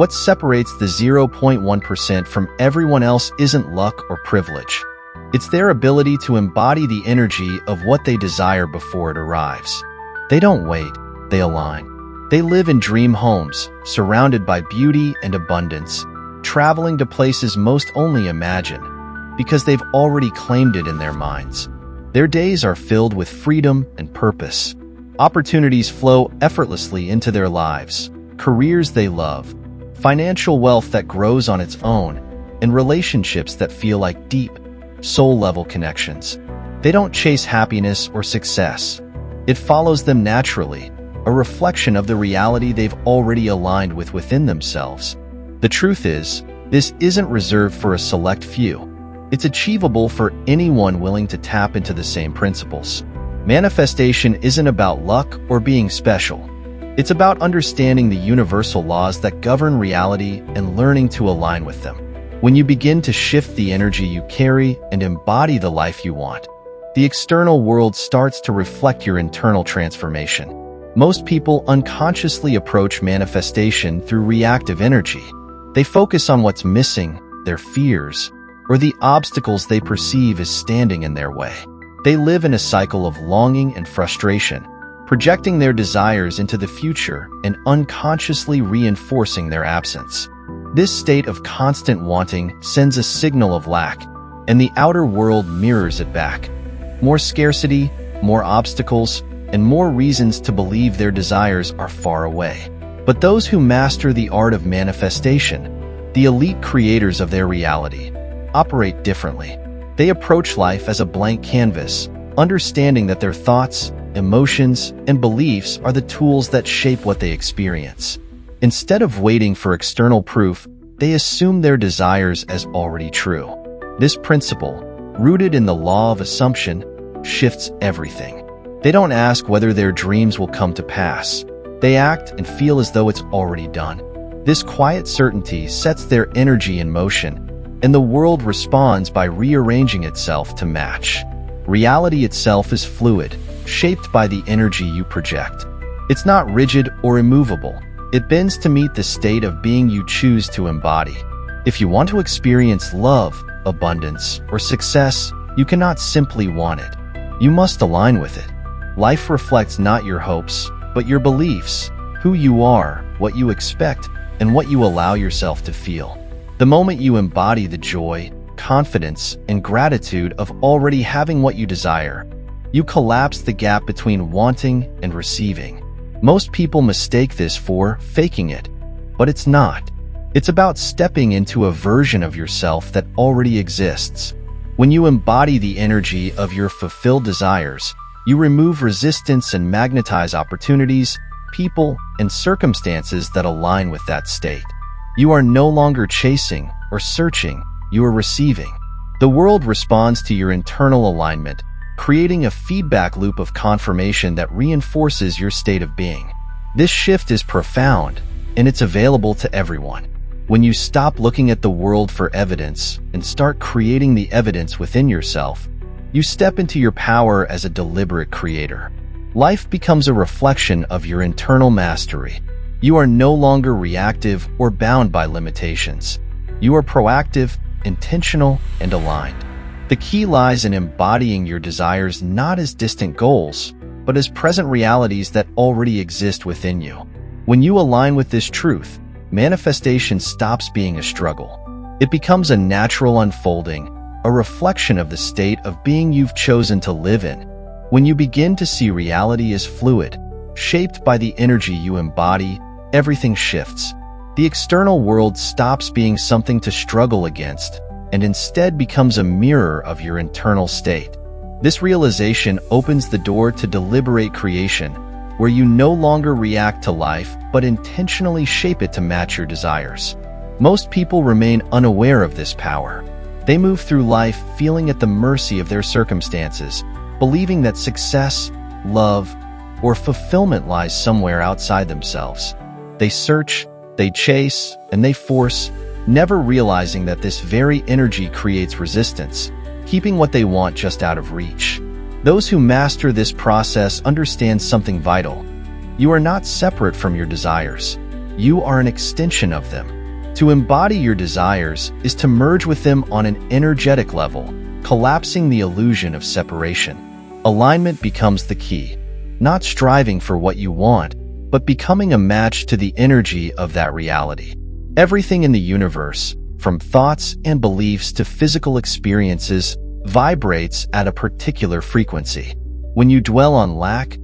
What separates the 0.1% from everyone else isn't luck or privilege. It's their ability to embody the energy of what they desire before it arrives. They don't wait, they align. They live in dream homes, surrounded by beauty and abundance, traveling to places most only imagine, because they've already claimed it in their minds. Their days are filled with freedom and purpose. Opportunities flow effortlessly into their lives, careers they love, financial wealth that grows on its own, and relationships that feel like deep, soul-level connections. They don't chase happiness or success. It follows them naturally, a reflection of the reality they've already aligned with within themselves. The truth is, this isn't reserved for a select few. It's achievable for anyone willing to tap into the same principles. Manifestation isn't about luck or being special. It's about understanding the universal laws that govern reality and learning to align with them. When you begin to shift the energy you carry and embody the life you want, the external world starts to reflect your internal transformation. Most people unconsciously approach manifestation through reactive energy. They focus on what's missing, their fears, or the obstacles they perceive as standing in their way. They live in a cycle of longing and frustration, projecting their desires into the future and unconsciously reinforcing their absence. This state of constant wanting sends a signal of lack, and the outer world mirrors it back. More scarcity, more obstacles, and more reasons to believe their desires are far away. But those who master the art of manifestation, the elite creators of their reality, operate differently. They approach life as a blank canvas, understanding that their thoughts, emotions, and beliefs are the tools that shape what they experience. Instead of waiting for external proof, they assume their desires as already true. This principle, rooted in the law of assumption, shifts everything. They don't ask whether their dreams will come to pass. They act and feel as though it's already done. This quiet certainty sets their energy in motion, and the world responds by rearranging itself to match. Reality itself is fluid, shaped by the energy you project. It's not rigid or immovable. It bends to meet the state of being you choose to embody. If you want to experience love, abundance, or success, you cannot simply want it. You must align with it. Life reflects not your hopes, but your beliefs, who you are, what you expect, and what you allow yourself to feel. The moment you embody the joy, confidence, and gratitude of already having what you desire, you collapse the gap between wanting and receiving. Most people mistake this for faking it, but it's not. It's about stepping into a version of yourself that already exists. When you embody the energy of your fulfilled desires, you remove resistance and magnetize opportunities, people, and circumstances that align with that state. You are no longer chasing or searching, you are receiving. The world responds to your internal alignment, creating a feedback loop of confirmation that reinforces your state of being. This shift is profound, and it's available to everyone. When you stop looking at the world for evidence and start creating the evidence within yourself, you step into your power as a deliberate creator. Life becomes a reflection of your internal mastery. You are no longer reactive or bound by limitations. You are proactive, intentional, and aligned. The key lies in embodying your desires not as distant goals, but as present realities that already exist within you. When you align with this truth, manifestation stops being a struggle. It becomes a natural unfolding, a reflection of the state of being you've chosen to live in. When you begin to see reality as fluid, shaped by the energy you embody, everything shifts. The external world stops being something to struggle against, and instead becomes a mirror of your internal state. This realization opens the door to deliberate creation, where you no longer react to life, but intentionally shape it to match your desires. Most people remain unaware of this power. They move through life feeling at the mercy of their circumstances, believing that success, love, or fulfillment lies somewhere outside themselves. They search, they chase, and they force, never realizing that this very energy creates resistance, keeping what they want just out of reach. Those who master this process understand something vital. You are not separate from your desires. You are an extension of them. To embody your desires is to merge with them on an energetic level, collapsing the illusion of separation. Alignment becomes the key, not striving for what you want, but becoming a match to the energy of that reality. Everything in the universe, from thoughts and beliefs to physical experiences, vibrates at a particular frequency. When you dwell on lack,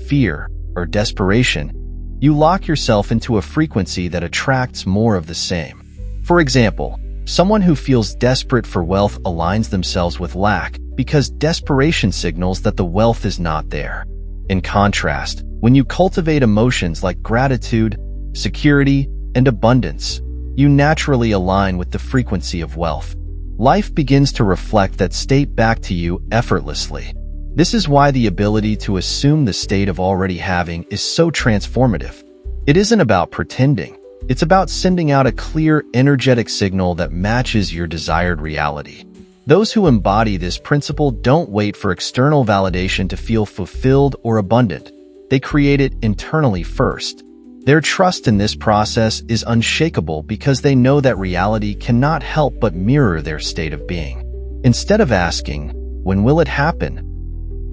fear, or desperation, you lock yourself into a frequency that attracts more of the same. For example, someone who feels desperate for wealth aligns themselves with lack because desperation signals that the wealth is not there. In contrast, when you cultivate emotions like gratitude, security, and abundance, you naturally align with the frequency of wealth. Life begins to reflect that state back to you effortlessly. This is why the ability to assume the state of already having is so transformative. It isn't about pretending. It's about sending out a clear, energetic signal that matches your desired reality. Those who embody this principle don't wait for external validation to feel fulfilled or abundant. They create it internally first. Their trust in this process is unshakable because they know that reality cannot help but mirror their state of being. Instead of asking, "When will it happen?"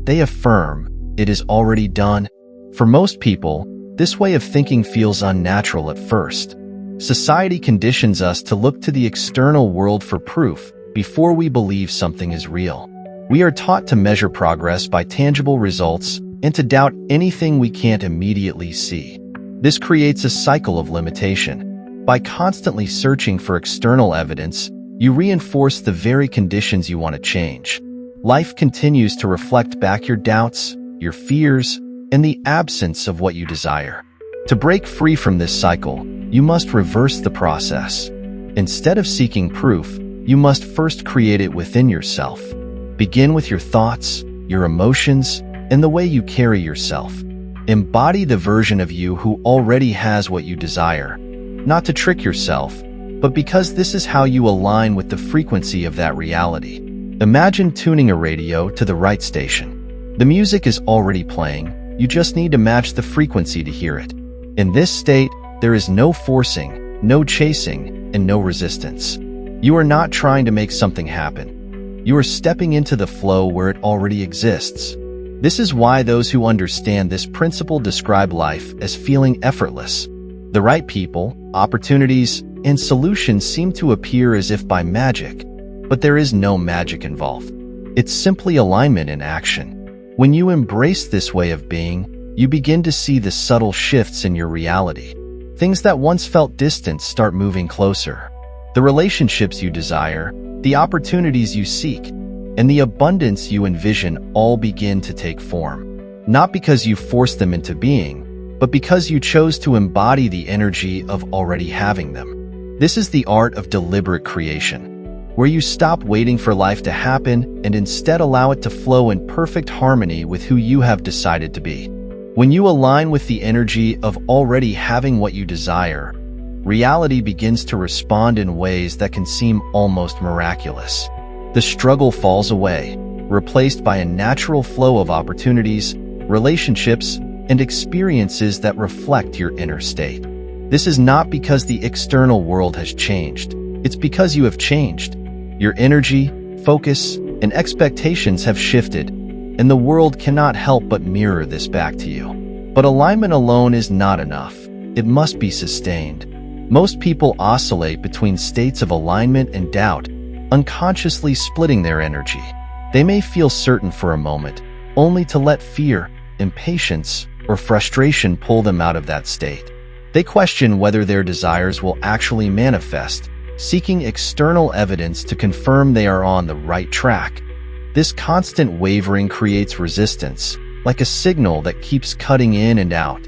they affirm, "It is already done." For most people, this way of thinking feels unnatural at first. Society conditions us to look to the external world for proof before we believe something is real. We are taught to measure progress by tangible results and to doubt anything we can't immediately see. This creates a cycle of limitation. By constantly searching for external evidence, you reinforce the very conditions you want to change. Life continues to reflect back your doubts, your fears, and the absence of what you desire. To break free from this cycle, you must reverse the process. Instead of seeking proof, you must first create it within yourself. Begin with your thoughts, your emotions, and the way you carry yourself. Embody the version of you who already has what you desire, not to trick yourself, but because this is how you align with the frequency of that reality. Imagine tuning a radio to the right station. The music is already playing, you just need to match the frequency to hear it. In this state, there is no forcing, no chasing, and no resistance. You are not trying to make something happen. You are stepping into the flow where it already exists. This is why those who understand this principle describe life as feeling effortless. The right people, opportunities, and solutions seem to appear as if by magic, but there is no magic involved. It's simply alignment in action. When you embrace this way of being, you begin to see the subtle shifts in your reality. Things that once felt distant start moving closer. The relationships you desire, the opportunities you seek, and the abundance you envision all begin to take form. Not because you forced them into being, but because you chose to embody the energy of already having them. This is the art of deliberate creation, where you stop waiting for life to happen and instead allow it to flow in perfect harmony with who you have decided to be. When you align with the energy of already having what you desire, reality begins to respond in ways that can seem almost miraculous. The struggle falls away, replaced by a natural flow of opportunities, relationships, and experiences that reflect your inner state. This is not because the external world has changed. It's because you have changed. Your energy, focus, and expectations have shifted, and the world cannot help but mirror this back to you. But alignment alone is not enough. It must be sustained. Most people oscillate between states of alignment and doubt, unconsciously splitting their energy. They may feel certain for a moment, only to let fear, impatience, or frustration pull them out of that state. They question whether their desires will actually manifest, seeking external evidence to confirm they are on the right track. This constant wavering creates resistance, like a signal that keeps cutting in and out.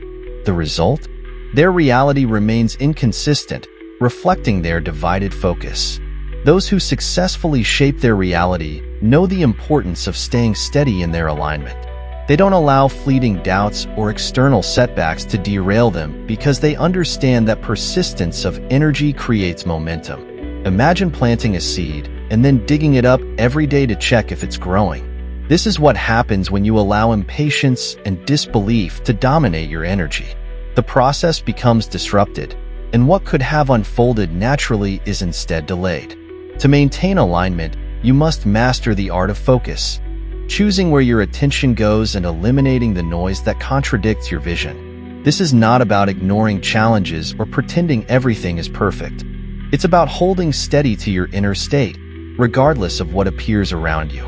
The result? Their reality remains inconsistent, reflecting their divided focus. Those who successfully shape their reality know the importance of staying steady in their alignment. They don't allow fleeting doubts or external setbacks to derail them because they understand that persistence of energy creates momentum. Imagine planting a seed and then digging it up every day to check if it's growing. This is what happens when you allow impatience and disbelief to dominate your energy. The process becomes disrupted, and what could have unfolded naturally is instead delayed. To maintain alignment, you must master the art of focus, choosing where your attention goes and eliminating the noise that contradicts your vision. This is not about ignoring challenges or pretending everything is perfect. It's about holding steady to your inner state, regardless of what appears around you.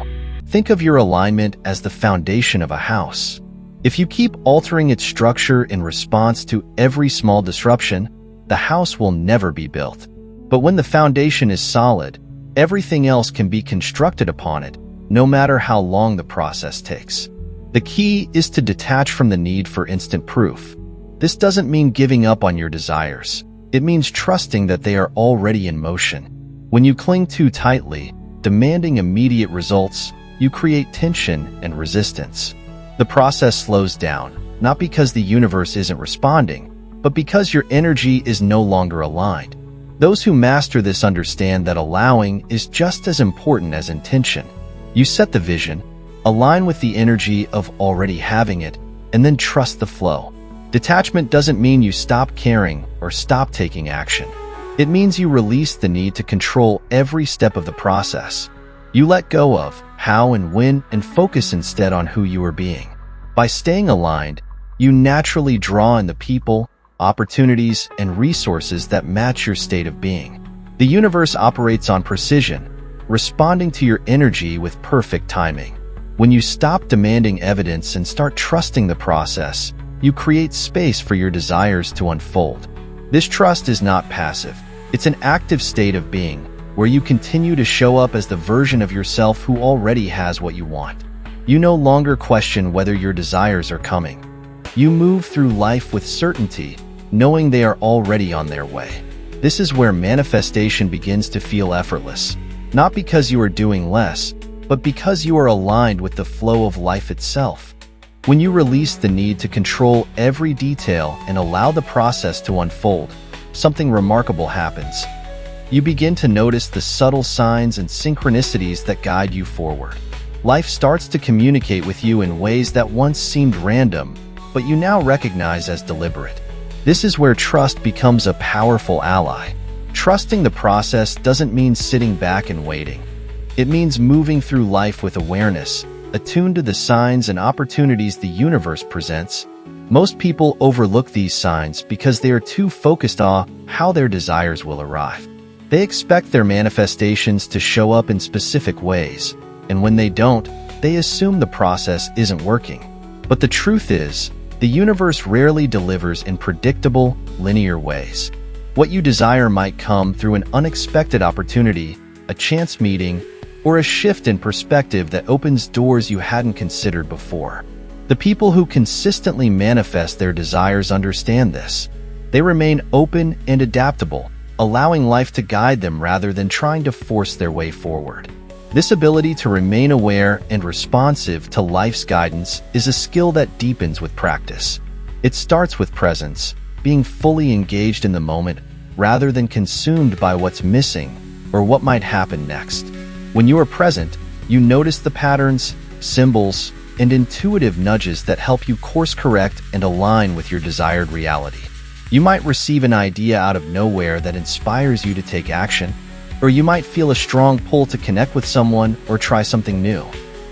Think of your alignment as the foundation of a house. If you keep altering its structure in response to every small disruption, the house will never be built. But when the foundation is solid, everything else can be constructed upon it, no matter how long the process takes. The key is to detach from the need for instant proof. This doesn't mean giving up on your desires. It means trusting that they are already in motion. When you cling too tightly, demanding immediate results, you create tension and resistance. The process slows down, not because the universe isn't responding, but because your energy is no longer aligned. Those who master this understand that allowing is just as important as intention. You set the vision, align with the energy of already having it, and then trust the flow. Detachment doesn't mean you stop caring or stop taking action. It means you release the need to control every step of the process. You let go of how and when and focus instead on who you are being. By staying aligned, you naturally draw in the people, opportunities, and resources that match your state of being. The universe operates on precision, responding to your energy with perfect timing. When you stop demanding evidence and start trusting the process, you create space for your desires to unfold. This trust is not passive. It's an active state of being, where you continue to show up as the version of yourself who already has what you want. You no longer question whether your desires are coming. You move through life with certainty, knowing they are already on their way. This is where manifestation begins to feel effortless, not because you are doing less, but because you are aligned with the flow of life itself. When you release the need to control every detail and allow the process to unfold, something remarkable happens. You begin to notice the subtle signs and synchronicities that guide you forward. Life starts to communicate with you in ways that once seemed random, but you now recognize as deliberate. This is where trust becomes a powerful ally. Trusting the process doesn't mean sitting back and waiting. It means moving through life with awareness, attuned to the signs and opportunities the universe presents. Most people overlook these signs because they are too focused on how their desires will arrive. They expect their manifestations to show up in specific ways, and when they don't, they assume the process isn't working. But the truth is, the universe rarely delivers in predictable, linear ways. What you desire might come through an unexpected opportunity, a chance meeting, or a shift in perspective that opens doors you hadn't considered before. The people who consistently manifest their desires understand this. They remain open and adaptable, allowing life to guide them rather than trying to force their way forward. This ability to remain aware and responsive to life's guidance is a skill that deepens with practice. It starts with presence, being fully engaged in the moment rather than consumed by what's missing or what might happen next. When you are present, you notice the patterns, symbols, and intuitive nudges that help you course correct and align with your desired reality. You might receive an idea out of nowhere that inspires you to take action, or you might feel a strong pull to connect with someone or try something new.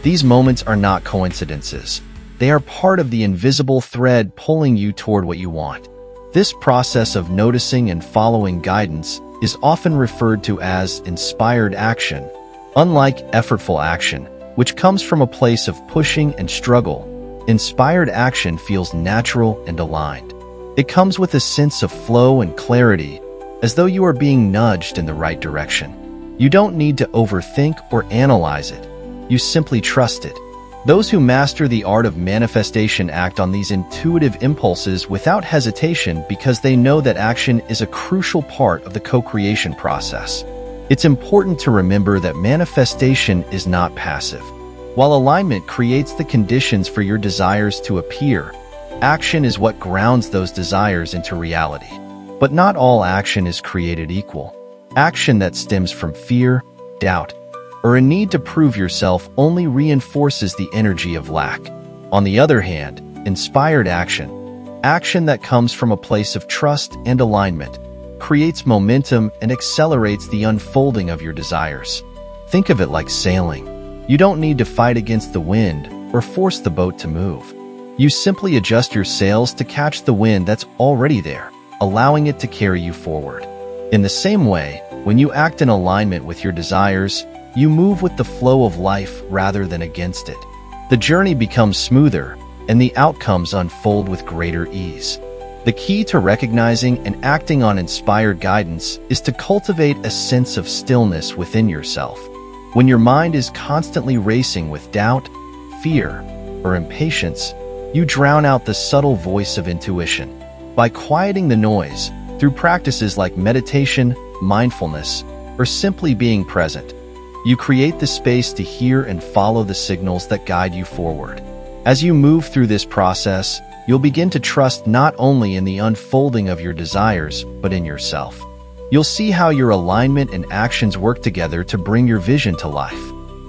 These moments are not coincidences. They are part of the invisible thread pulling you toward what you want. This process of noticing and following guidance is often referred to as inspired action. Unlike effortful action, which comes from a place of pushing and struggle, inspired action feels natural and aligned. It comes with a sense of flow and clarity, as though you are being nudged in the right direction. You don't need to overthink or analyze it. You simply trust it. Those who master the art of manifestation act on these intuitive impulses without hesitation because they know that action is a crucial part of the co-creation process. It's important to remember that manifestation is not passive. While alignment creates the conditions for your desires to appear, action is what grounds those desires into reality. But not all action is created equal. Action that stems from fear, doubt, or a need to prove yourself only reinforces the energy of lack. On the other hand, inspired action, action that comes from a place of trust and alignment, creates momentum and accelerates the unfolding of your desires. Think of it like sailing. You don't need to fight against the wind or force the boat to move. You simply adjust your sails to catch the wind that's already there, allowing it to carry you forward. In the same way, when you act in alignment with your desires, you move with the flow of life rather than against it. The journey becomes smoother, and the outcomes unfold with greater ease. The key to recognizing and acting on inspired guidance is to cultivate a sense of stillness within yourself. When your mind is constantly racing with doubt, fear, or impatience, you drown out the subtle voice of intuition. By quieting the noise through practices like meditation, mindfulness, or simply being present, you create the space to hear and follow the signals that guide you forward. As you move through this process, you'll begin to trust not only in the unfolding of your desires, but in yourself. You'll see how your alignment and actions work together to bring your vision to life.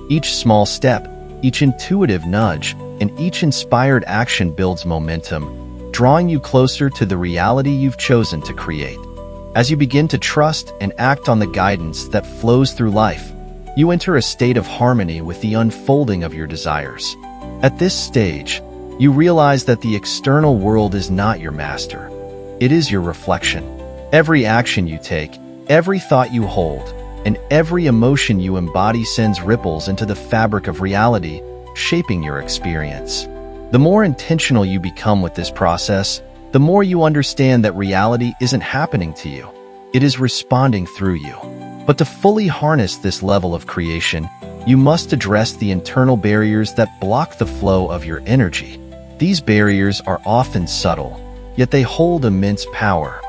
Each small step, each intuitive nudge, and each inspired action builds momentum, drawing you closer to the reality you've chosen to create. As you begin to trust and act on the guidance that flows through life, you enter a state of harmony with the unfolding of your desires. At this stage, you realize that the external world is not your master. It is your reflection. Every action you take, every thought you hold, and every emotion you embody sends ripples into the fabric of reality, shaping your experience. The more intentional you become with this process, the more you understand that reality isn't happening to you. It is responding through you. But to fully harness this level of creation, you must address the internal barriers that block the flow of your energy. These barriers are often subtle, yet they hold immense power.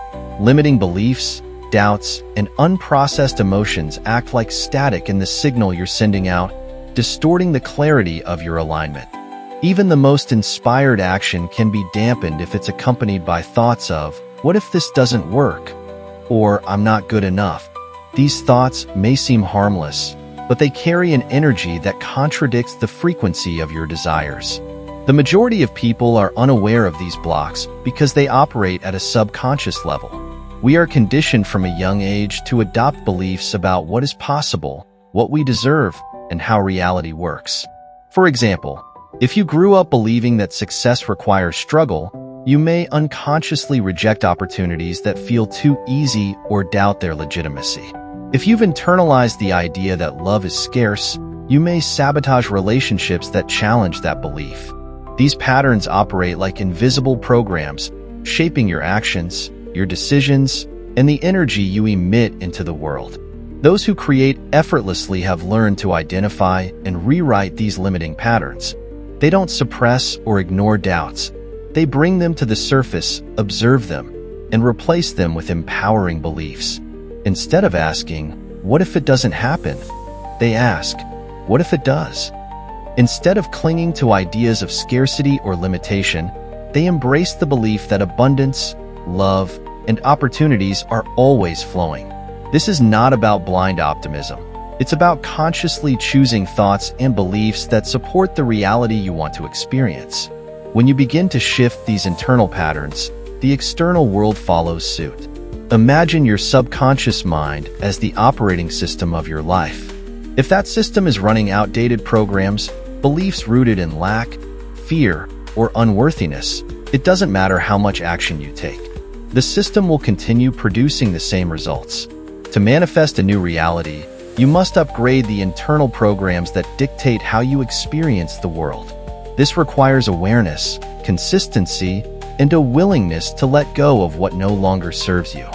Limiting beliefs, doubts, and unprocessed emotions act like static in the signal you're sending out, distorting the clarity of your alignment. Even the most inspired action can be dampened if it's accompanied by thoughts of, "What if this doesn't work?" or "I'm not good enough." These thoughts may seem harmless, but they carry an energy that contradicts the frequency of your desires. The majority of people are unaware of these blocks because they operate at a subconscious level. We are conditioned from a young age to adopt beliefs about what is possible, what we deserve, and how reality works. For example, if you grew up believing that success requires struggle, you may unconsciously reject opportunities that feel too easy or doubt their legitimacy. If you've internalized the idea that love is scarce, you may sabotage relationships that challenge that belief. These patterns operate like invisible programs, shaping your actions, your decisions, and the energy you emit into the world. Those who create effortlessly have learned to identify and rewrite these limiting patterns. They don't suppress or ignore doubts. They bring them to the surface, observe them, and replace them with empowering beliefs. Instead of asking, "What if it doesn't happen?" they ask, "What if it does?" Instead of clinging to ideas of scarcity or limitation, they embrace the belief that abundance, love, and opportunities are always flowing. This is not about blind optimism. It's about consciously choosing thoughts and beliefs that support the reality you want to experience. When you begin to shift these internal patterns, the external world follows suit. Imagine your subconscious mind as the operating system of your life. If that system is running outdated programs, beliefs rooted in lack, fear, or unworthiness, it doesn't matter how much action you take. The system will continue producing the same results. To manifest a new reality, you must upgrade the internal programs that dictate how you experience the world. This requires awareness, consistency, and a willingness to let go of what no longer serves you.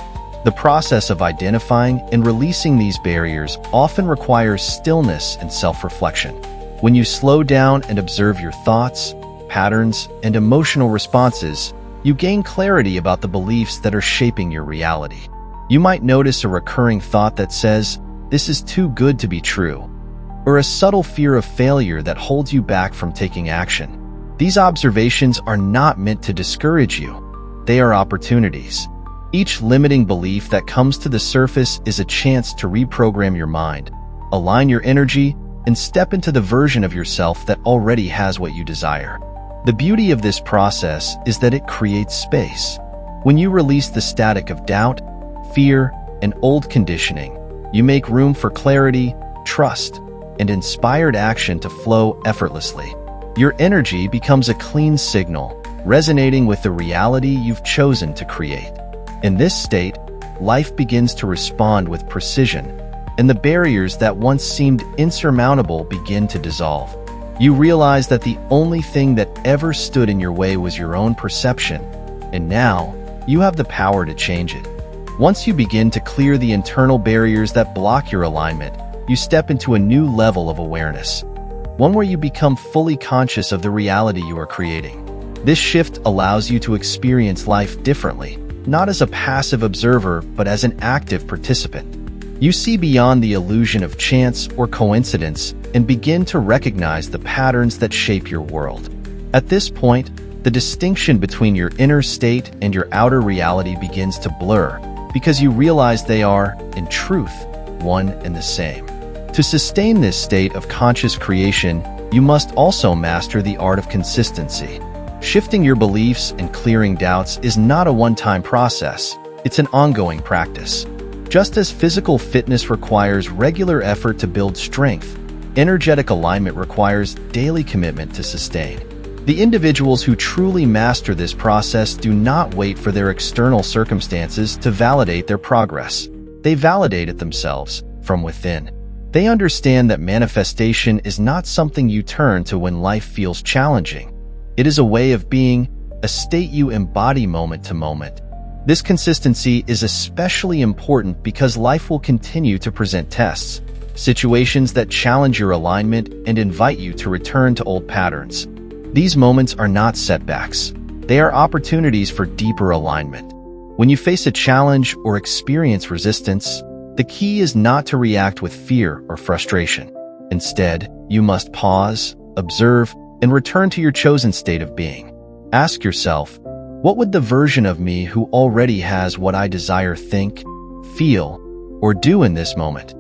The process of identifying and releasing these barriers often requires stillness and self-reflection. When you slow down and observe your thoughts, patterns, and emotional responses, you gain clarity about the beliefs that are shaping your reality. You might notice a recurring thought that says, "This is too good to be true," or a subtle fear of failure that holds you back from taking action. These observations are not meant to discourage you. They are opportunities. Each limiting belief that comes to the surface is a chance to reprogram your mind, align your energy, and step into the version of yourself that already has what you desire. The beauty of this process is that it creates space. When you release the static of doubt, fear, and old conditioning. You make room for clarity, trust, and inspired action to flow effortlessly. Your energy becomes a clean signal, resonating with the reality you've chosen to create. In this state, life begins to respond with precision, and the barriers that once seemed insurmountable begin to dissolve. You realize that the only thing that ever stood in your way was your own perception, and now you have the power to change it. Once you begin to clear the internal barriers that block your alignment, you step into a new level of awareness, one where you become fully conscious of the reality you are creating. This shift allows you to experience life differently, not as a passive observer, but as an active participant. You see beyond the illusion of chance or coincidence and begin to recognize the patterns that shape your world. At this point, the distinction between your inner state and your outer reality begins to blur, because you realize they are, in truth, one and the same. To sustain this state of conscious creation, you must also master the art of consistency. Shifting your beliefs and clearing doubts is not a one-time process, it's an ongoing practice. Just as physical fitness requires regular effort to build strength, energetic alignment requires daily commitment to sustain. The individuals who truly master this process do not wait for their external circumstances to validate their progress. They validate it themselves, from within. They understand that manifestation is not something you turn to when life feels challenging. It is a way of being, a state you embody moment to moment. This consistency is especially important because life will continue to present tests, situations that challenge your alignment and invite you to return to old patterns. These moments are not setbacks. They are opportunities for deeper alignment. When you face a challenge or experience resistance, the key is not to react with fear or frustration. Instead, you must pause, observe, and return to your chosen state of being. Ask yourself, what would the version of me who already has what I desire think, feel, or do in this moment?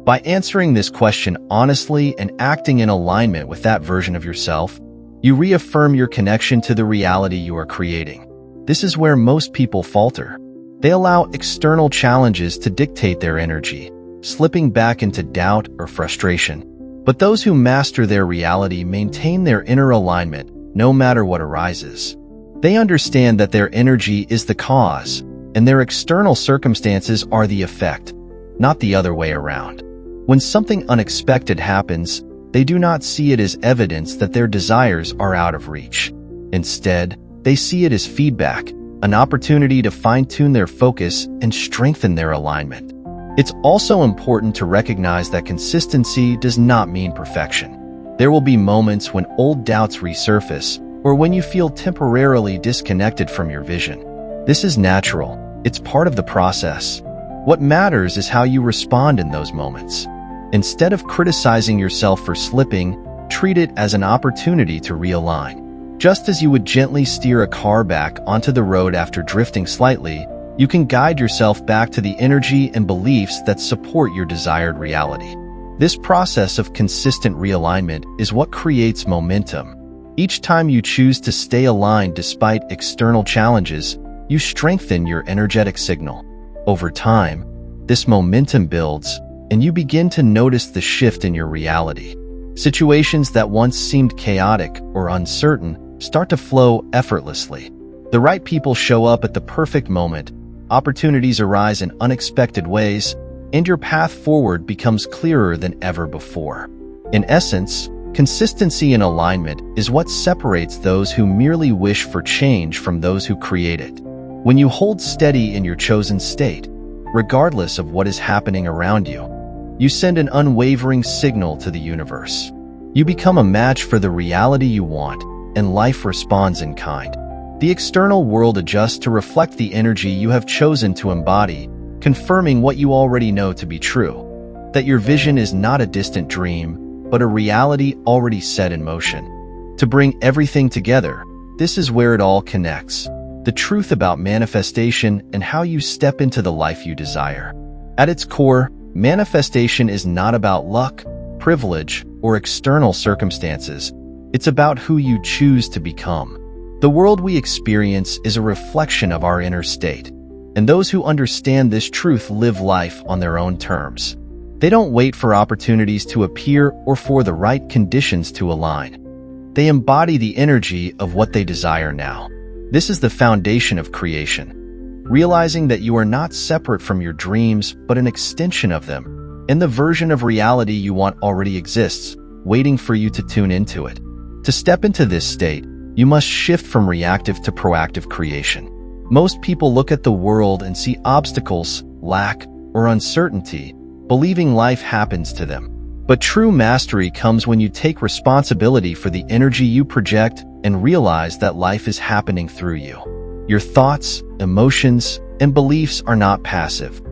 By answering this question honestly and acting in alignment with that version of yourself, you reaffirm your connection to the reality you are creating. This is where most people falter. They allow external challenges to dictate their energy, slipping back into doubt or frustration. But those who master their reality maintain their inner alignment, no matter what arises. They understand that their energy is the cause, and their external circumstances are the effect, not the other way around. When something unexpected happens, they do not see it as evidence that their desires are out of reach. Instead, they see it as feedback, an opportunity to fine-tune their focus and strengthen their alignment. It's also important to recognize that consistency does not mean perfection. There will be moments when old doubts resurface, or when you feel temporarily disconnected from your vision. This is natural. It's part of the process. What matters is how you respond in those moments. Instead of criticizing yourself for slipping, treat it as an opportunity to realign. Just as you would gently steer a car back onto the road after drifting slightly, you can guide yourself back to the energy and beliefs that support your desired reality. This process of consistent realignment is what creates momentum. Each time you choose to stay aligned despite external challenges, you strengthen your energetic signal. Over time, this momentum builds, and you begin to notice the shift in your reality. Situations that once seemed chaotic or uncertain start to flow effortlessly. The right people show up at the perfect moment, opportunities arise in unexpected ways, and your path forward becomes clearer than ever before. In essence, consistency and alignment is what separates those who merely wish for change from those who create it. When you hold steady in your chosen state, regardless of what is happening around you, you send an unwavering signal to the universe. You become a match for the reality you want, and life responds in kind. The external world adjusts to reflect the energy you have chosen to embody, confirming what you already know to be true, that your vision is not a distant dream, but a reality already set in motion. To bring everything together, this is where it all connects. The truth about manifestation and how you step into the life you desire. At its core, manifestation is not about luck, privilege, or external circumstances. It's about who you choose to become. The world we experience is a reflection of our inner state. And those who understand this truth live life on their own terms. They don't wait for opportunities to appear or for the right conditions to align. They embody the energy of what they desire now. This is the foundation of creation. Realizing that you are not separate from your dreams, but an extension of them, and the version of reality you want already exists, waiting for you to tune into it. To step into this state, you must shift from reactive to proactive creation. Most people look at the world and see obstacles, lack, or uncertainty, believing life happens to them. But true mastery comes when you take responsibility for the energy you project and realize that life is happening through you. Your thoughts, emotions, and beliefs are not passive.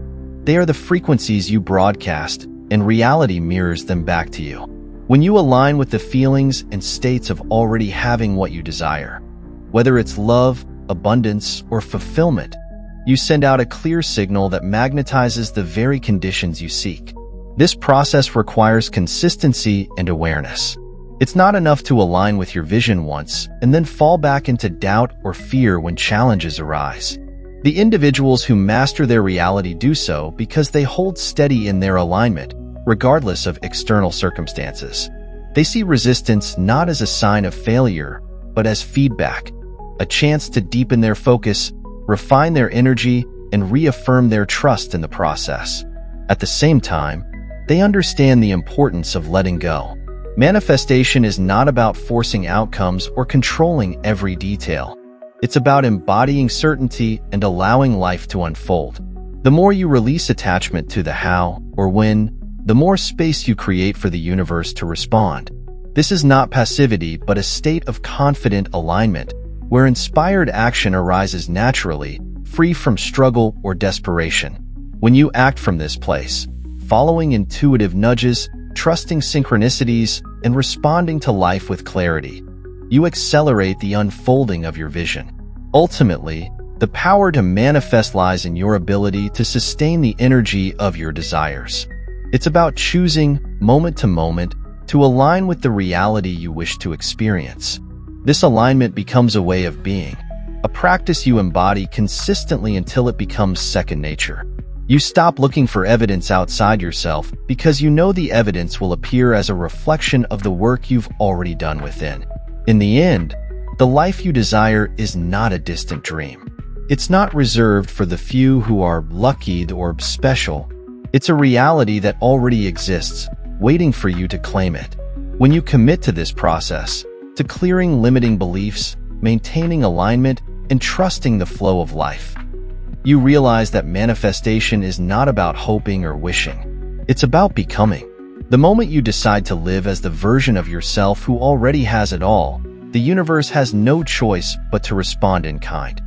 They are the frequencies you broadcast, and reality mirrors them back to you. When you align with the feelings and states of already having what you desire, whether it's love, abundance, or fulfillment, you send out a clear signal that magnetizes the very conditions you seek. This process requires consistency and awareness. It's not enough to align with your vision once and then fall back into doubt or fear when challenges arise. The individuals who master their reality do so because they hold steady in their alignment, regardless of external circumstances. They see resistance not as a sign of failure, but as feedback, a chance to deepen their focus, refine their energy, and reaffirm their trust in the process. At the same time, they understand the importance of letting go. Manifestation is not about forcing outcomes or controlling every detail. It's about embodying certainty and allowing life to unfold. The more you release attachment to the how or when, the more space you create for the universe to respond. This is not passivity, but a state of confident alignment, where inspired action arises naturally, free from struggle or desperation. When you act from this place, following intuitive nudges, trusting synchronicities, and responding to life with clarity, you accelerate the unfolding of your vision. Ultimately, the power to manifest lies in your ability to sustain the energy of your desires. It's about choosing, moment to moment, to align with the reality you wish to experience. This alignment becomes a way of being, a practice you embody consistently until it becomes second nature. You stop looking for evidence outside yourself because you know the evidence will appear as a reflection of the work you've already done within. In the end, the life you desire is not a distant dream. It's not reserved for the few who are lucky or special. It's a reality that already exists, waiting for you to claim it. When you commit to this process, to clearing limiting beliefs, maintaining alignment, and trusting the flow of life, you realize that manifestation is not about hoping or wishing. It's about becoming. The moment you decide to live as the version of yourself who already has it all, the universe has no choice but to respond in kind.